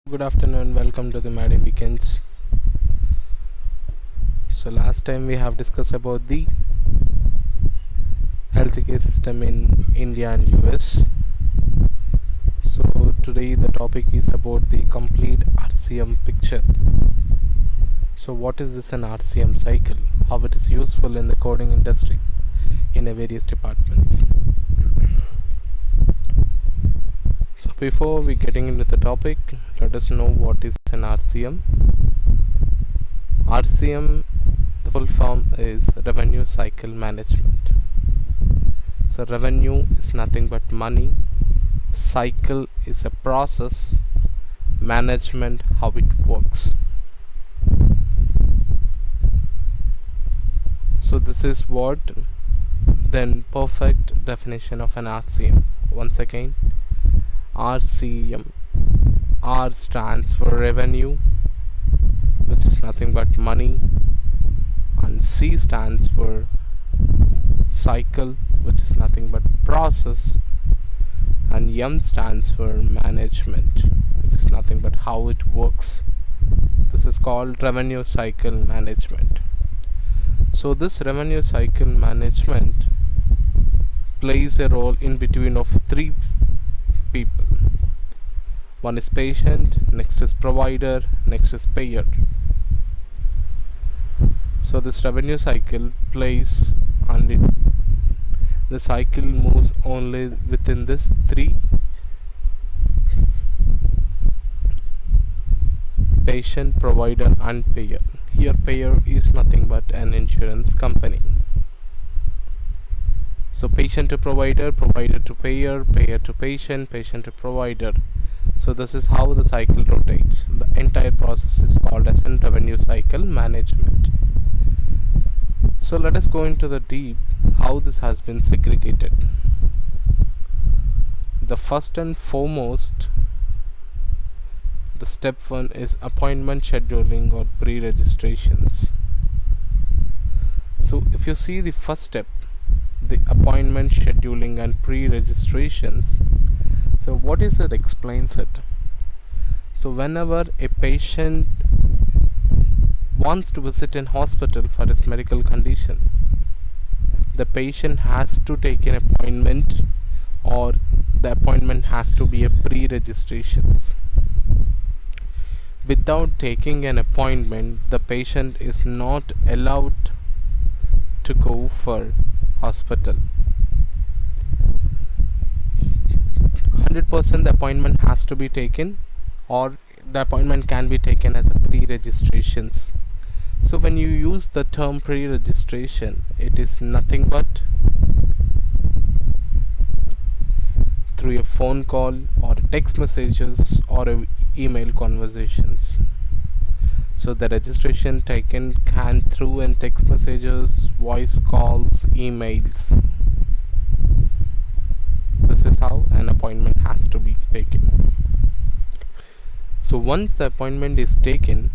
Good afternoon, welcome to the Madi Weekends. So last time we have discussed about the healthcare system in India and US. So today the topic is about the complete RCM picture. So what is this an RCM cycle? How it is useful in the coding industry in a various departments. So before we getting into the topic, let us know what is an RCM. RCM, the full form is Revenue Cycle Management. So revenue is nothing but money, cycle is a process, management how it works. So this is what then perfect definition of an RCM. Once again, RCM. R stands for revenue, which is nothing but money, and C stands for cycle, which is nothing but process, and M stands for management, which is nothing but how it works. This is called revenue cycle management. So this revenue cycle management plays a role in between of three people. One is patient, next is provider, next is payer. So this revenue cycle plays, and the cycle moves only within this three: patient, provider and payer. Here payer is nothing but an insurance company. So patient to provider, provider to payer, payer to patient, patient to provider. So this is how the cycle rotates. The entire process is called as in revenue cycle management. So let us go into the deep how this has been segregated. The first and foremost, the step one is appointment scheduling or pre-registrations. So if you see the first step, the appointment scheduling and pre-registrations, so what is it explains it. So whenever a patient wants to visit an hospital for his medical condition, the patient has to take an appointment, or the appointment has to be a pre-registrations. Without taking an appointment, the patient is not allowed to go for hospital. 100% the appointment has to be taken, or the appointment can be taken as a pre-registrations. So when you use the term pre-registration, it is nothing but through a phone call or text messages or a email conversations. So the registration taken can through in text messages, voice calls, emails. This is how an appointment has to be taken. So once the appointment is taken,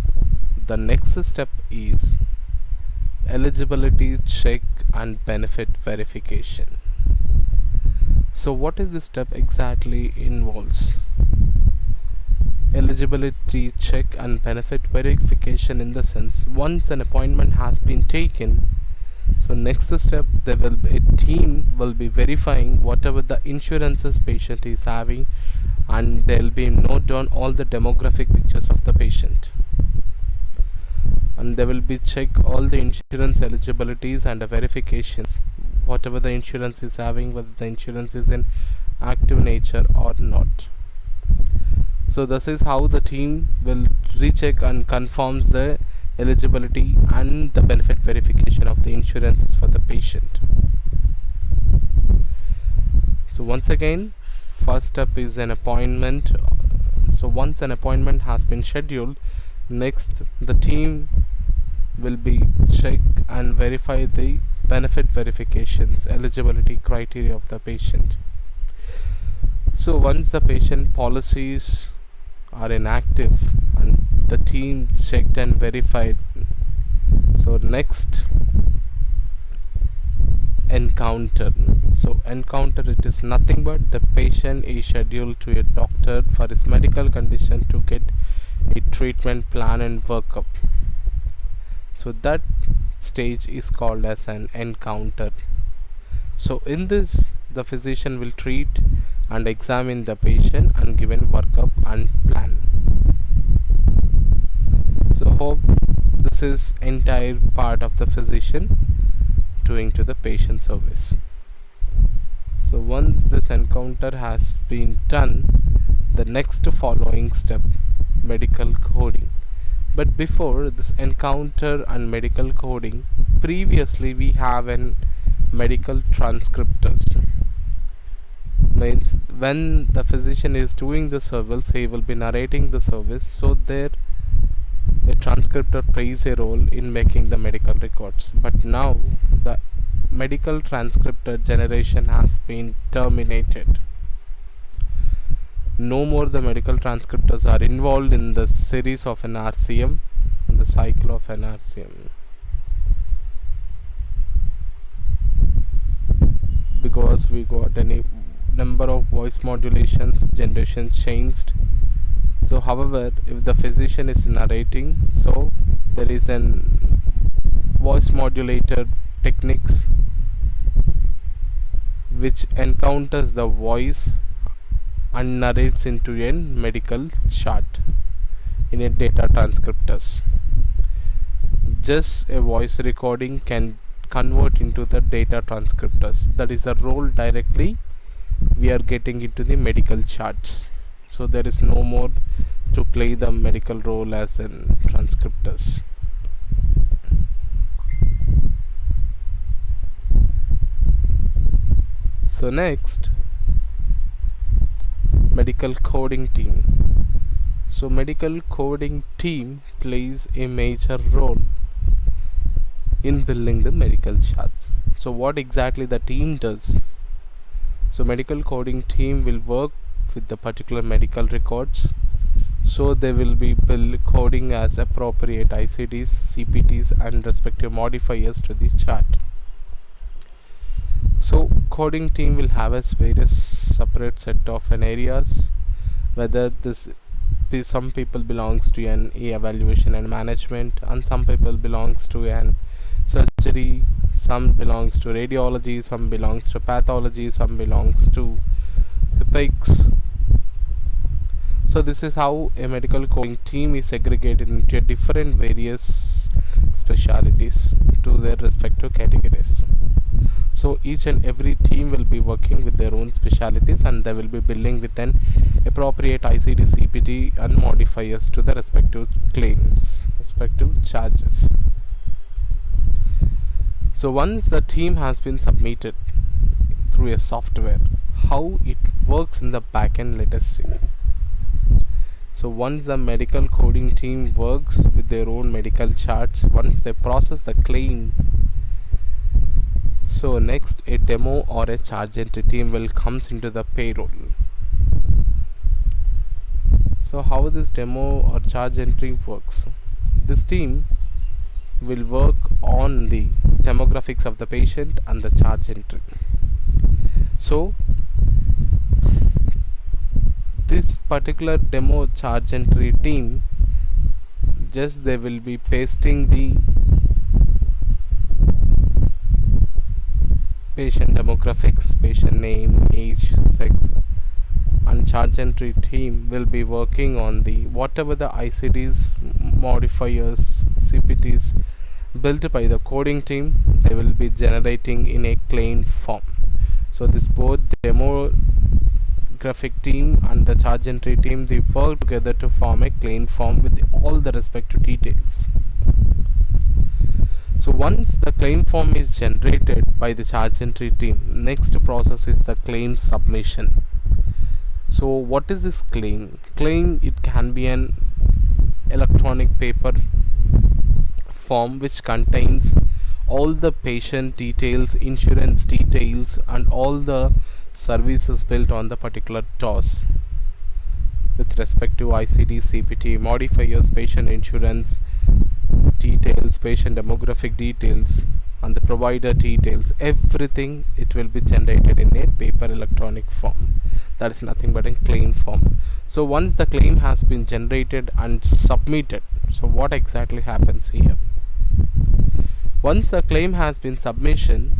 the next step is eligibility check and benefit verification. So what is this step exactly involves? Eligibility check and benefit verification in the sense, once an appointment has been taken, so next step a team will be verifying whatever the insurances patient is having, and they'll be note down all the demographic pictures of the patient, and they will be check all the insurance eligibilities and the verifications, whatever the insurance is having, whether the insurance is in active nature or not. So this is how the team will recheck and confirms the eligibility and the benefit verification of the insurances for the patient. So once again, first step is an appointment. So once an appointment has been scheduled, next the team will be check and verify the benefit verifications, eligibility criteria of the patient. So once the patient policies are inactive and the team checked and verified, so next encounter, So encounter, it is nothing but the patient is scheduled to a doctor for his medical condition to get a treatment plan and workup. So that stage is called as an encounter. So in this, the physician will treat and examine the patient and give a workup and plan. So hope this is entire part of the physician doing to the patient service. So once this encounter has been done, the next following step, medical coding. But before this encounter and medical coding, previously we have an medical transcriptors. Means when the physician is doing the service, he will be narrating the service, so there a transcriptor plays a role in making the medical records. But now the medical transcriptor generation has been terminated. No more the medical transcriptors are involved in the series of an RCM, in the cycle of an RCM, because we got any number of voice modulations generation changed. So however, if the physician is narrating, so there is an voice modulator techniques which encounters the voice and narrates into a medical chart in a data transcriptors. Just a voice recording can convert into the data transcriptors. That is a role directly we are getting into the medical charts. So there is no more to play the medical role as in transcriptors. So next, medical coding team. So medical coding team plays a major role in building the medical charts. So what exactly the team does? So medical coding team will work with the particular medical records. So they will be build coding as appropriate ICDs, CPTs and respective modifiers to the chart. So coding team will have a various separate set of an areas, whether this some people belongs to an evaluation and management, and some people belongs to an surgery, some belongs to radiology, some belongs to pathology, some belongs to epics. So this is how a medical coding team is segregated into different various specialities to their respective categories. So each and every team will be working with their own specialities, and they will be building with an appropriate ICD, CPT and modifiers to the respective claims, respective charges. So once the team has been submitted through a software, how it works in the backend, let us see. So once the medical coding team works with their own medical charts, once they process the claim, so next a demo or a charge entry team will comes into the payroll. So how this demo or charge entry works? This team will work on the demographics of the patient and the charge entry. So this particular demo charge entry team, just they will be pasting the patient demographics, patient name, age, sex, and charge entry team will be working on the whatever the ICDs, modifiers, CPTs built by the coding team, they will be generating in a claim form. So this both demographic team and the charge entry team, they work together to form a claim form with all the respective details. So once the claim form is generated by the charge entry team, next process is the claim submission. So what is this claim? Claim, it can be an electronic paper form which contains all the patient details, insurance details and all the services built on the particular DOS with respect to ICD, CPT, modifiers, patient insurance details, patient demographic details, and the provider details, everything it will be generated in a paper electronic form. That is nothing but a claim form. So once the claim has been generated and submitted, so what exactly happens here? Once the claim has been submission,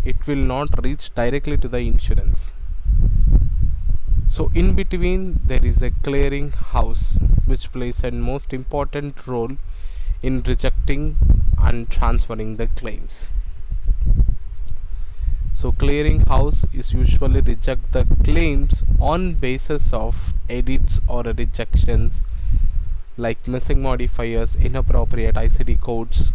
it will not reach directly to the insurance. So in between there is a clearing house which plays a most important role in rejecting and transferring the claims. So clearing house is usually reject the claims on basis of edits or rejections like missing modifiers, inappropriate ICD codes.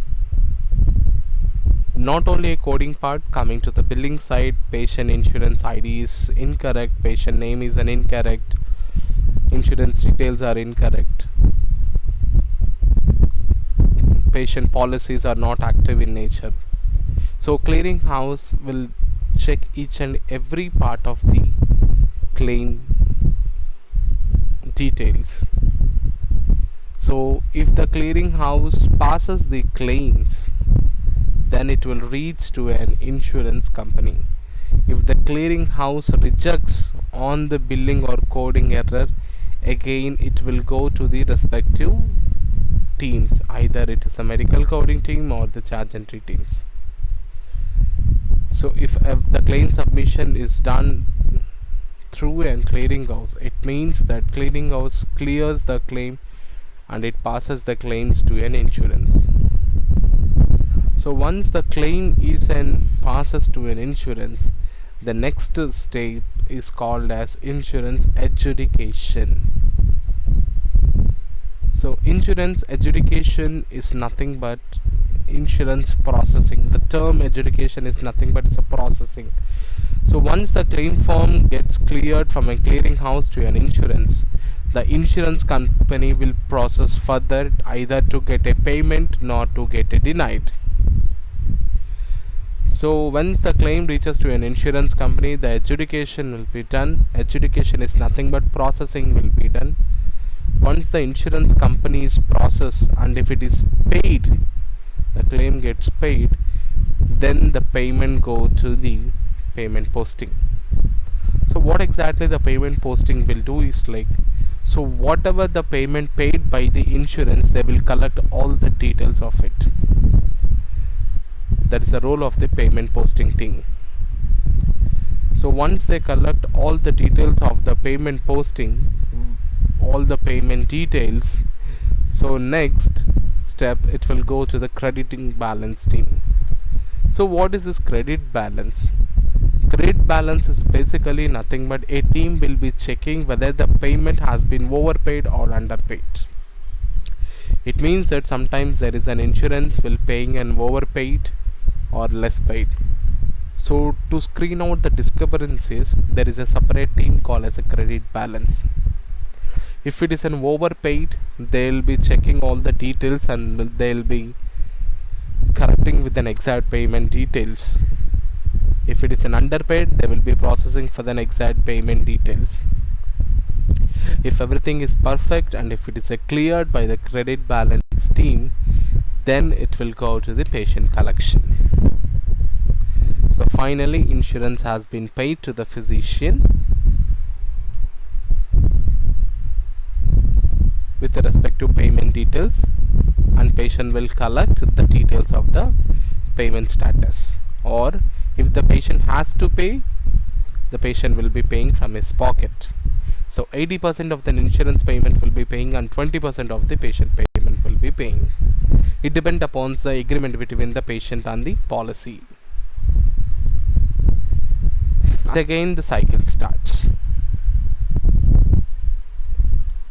Not only a coding part, coming to the billing side, patient insurance ID is incorrect, patient name is an incorrect, insurance details are incorrect, patient policies are not active in nature. So clearing house will check each and every part of the claim details. So if the clearing house passes the claims, then it will reach to an insurance company. If the clearing house rejects on the billing or coding error, again it will go to the respective teams, either it is a medical coding team or the charge entry teams. So if the claim submission is done through a clearing house, it means that clearing house clears the claim and it passes the claims to an insurance. So once the claim is passes to an insurance, the next step is called as insurance adjudication. So insurance adjudication is nothing but insurance processing. The term adjudication is nothing but it's a processing. So once the claim form gets cleared from a clearing house to an insurance, the insurance company will process further, either to get a payment nor to get a denied. So once the claim reaches to an insurance company, the adjudication will be done. Adjudication is nothing but processing will be done. Once the insurance company is processed and if it is paid, the claim gets paid, then the payment go to the payment posting. So what exactly the payment posting will do is like, so whatever the payment paid by the insurance, they will collect all the details of it. That is the role of the payment posting team. So once they collect all the details of the payment posting, all the payment details, so next step it will go to the crediting balance team. So what is this credit balance? Credit balance is basically nothing but a team will be checking whether the payment has been overpaid or underpaid. It means that sometimes there is an insurance will paying an overpaid or less paid. So to screen out the discrepancies, there is a separate team called as a credit balance. If it is an overpaid, they will be checking all the details and they will be correcting with an exact payment details. If it is an underpaid, they will be processing for the exact payment details. If everything is perfect and if it is cleared by the credit balance team, then it will go to the patient collection. So finally insurance has been paid to the physician with the respective payment details, and patient will collect the details of the payment status. Or if the patient has to pay, the patient will be paying from his pocket. So 80% of the insurance payment will be paying and 20% of the patient payment will be paying. It depends upon the agreement between the patient and the policy. And again the cycle starts.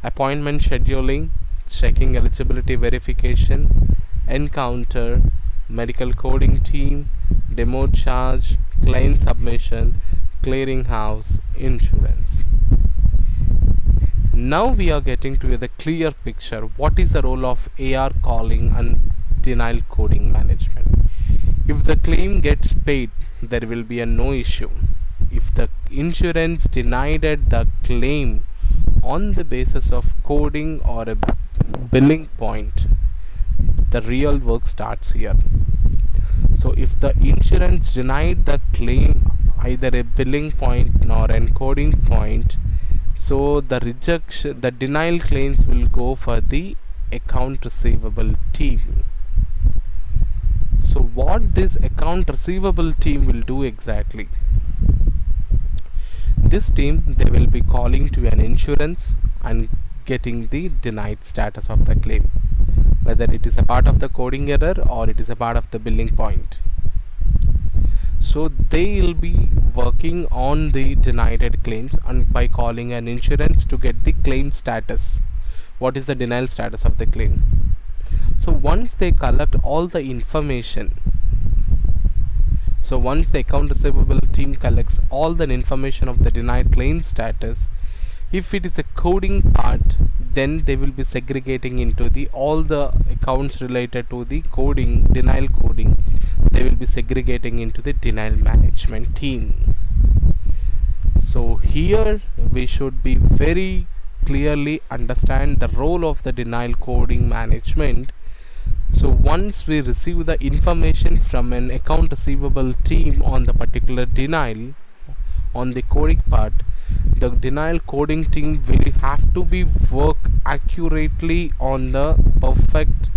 Appointment scheduling, checking eligibility verification, encounter, medical coding team, demo charge, claim submission, clearing house, insurance. Now we are getting to the clear picture. What is the role of AR calling and denial coding management? If the claim gets paid, there will be no issue. If the insurance denied the claim on the basis of coding or a billing point, the real work starts here. So if the insurance denied the claim either a billing point nor an coding point, so the denial claims will go for the account receivable team. So what this account receivable team will do exactly? This team, they will be calling to an insurance and getting the denied status of the claim, whether it is a part of the coding error or it is a part of the billing point. So they will be working on the denied claims and by calling an insurance to get the claim status. What is the denial status of the claim? So once they collect all the information, so once the account receivable team collects all the information of the denied claim status, if it is a coding part, then they will be segregating into the all the accounts related to the coding, denial coding, they will be segregating into the denial management team. So here we should be very clearly understand the role of the denial coding management. So once we receive the information from an account receivable team on the particular denial on the coding part, the denial coding team will have to be work accurately on the perfect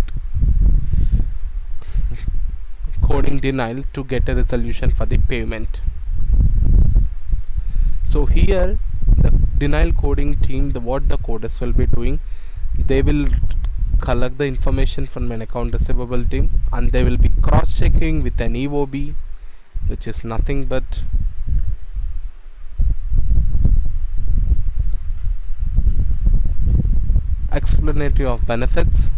coding denial to get a resolution for the payment. So here the denial coding team, what the coders will be doing, they will collect the information from an account receivable team and they will be cross checking with an EOB, which is nothing but explanatory of benefits.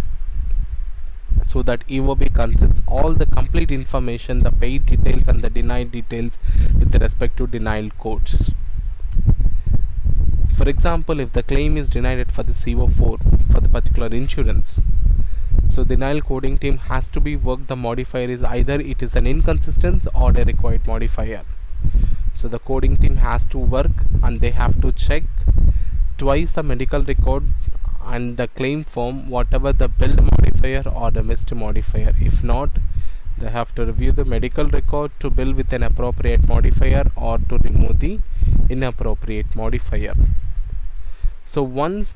So that EOB consists all the complete information, the paid details and the denied details with respect to denial codes. For example, if the claim is denied for the CO4 for the particular insurance, so the denial coding team has to be worked. The modifier is either it is an inconsistency or a required modifier. So the coding team has to work and they have to check twice the medical record and the claim form, whatever the billed modifier or the missed modifier. If not, they have to review the medical record to bill with an appropriate modifier or to remove the inappropriate modifier. So once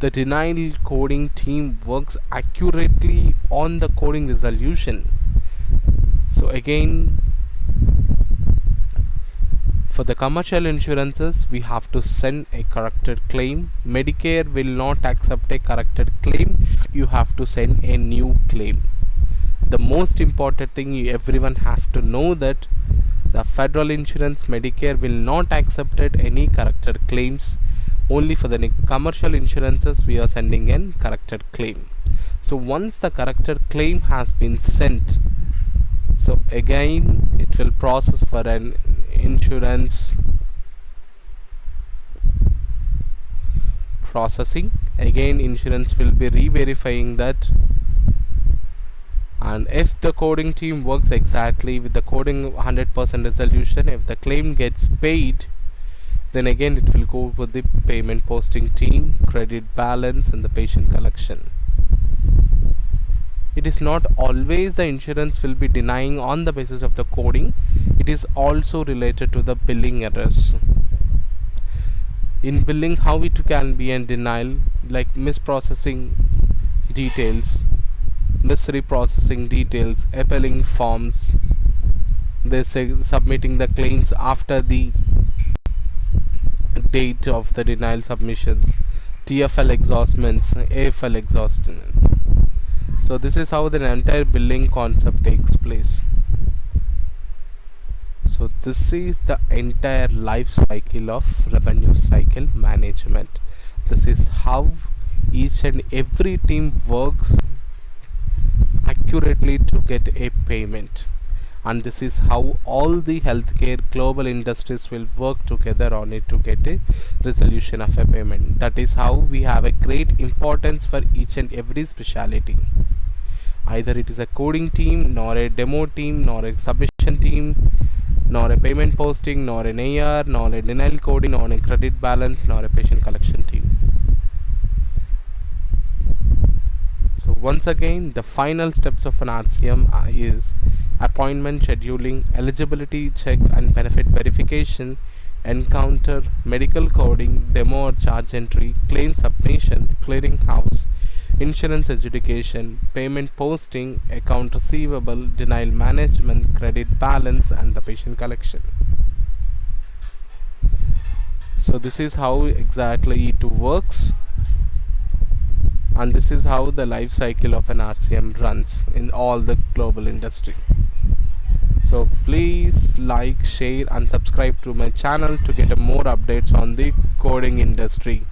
the denial coding team works accurately on the coding resolution, so again for the commercial insurances we have to send a corrected claim. Medicare will not accept a corrected claim, you have to send a new claim. The most important thing everyone have to know that the federal insurance Medicare will not accept any corrected claims. Only for the commercial insurances we are sending in corrected claim. So once the corrected claim has been sent, so again it will process for an insurance processing. Again insurance will be re-verifying that, and if the coding team works exactly with the coding 100% resolution, if the claim gets paid, then again it will go with the payment posting team, credit balance and the patient collection. It is not always the insurance will be denying on the basis of the coding, it is also related to the billing errors. In billing, how it can be a denial, like misprocessing details, misreprocessing details, appealing forms, they say submitting the claims after the date of the denial submissions, TFL exhaustments, AFL exhaustments. So this is how the entire billing concept takes place. So this is the entire life cycle of revenue cycle management. This is how each and every team works accurately to get a payment, and this is how all the healthcare global industries will work together on it to get a resolution of a payment. That is how we have a great importance for each and every specialty. Either it is a coding team, nor a demo team, nor a submission team, nor a payment posting, nor an AR, nor a denial coding, nor a credit balance, nor a patient collection team. So once again, the final steps of an RCM is appointment scheduling, eligibility check and benefit verification, encounter, medical coding, demo or charge entry, claim submission, clearing house, insurance adjudication, payment posting, account receivable, denial management, credit balance, and the patient collection. So this is how exactly it works, and this is how the life cycle of an RCM runs in all the global industry. So please like, share and subscribe to my channel to get more updates on the coding industry.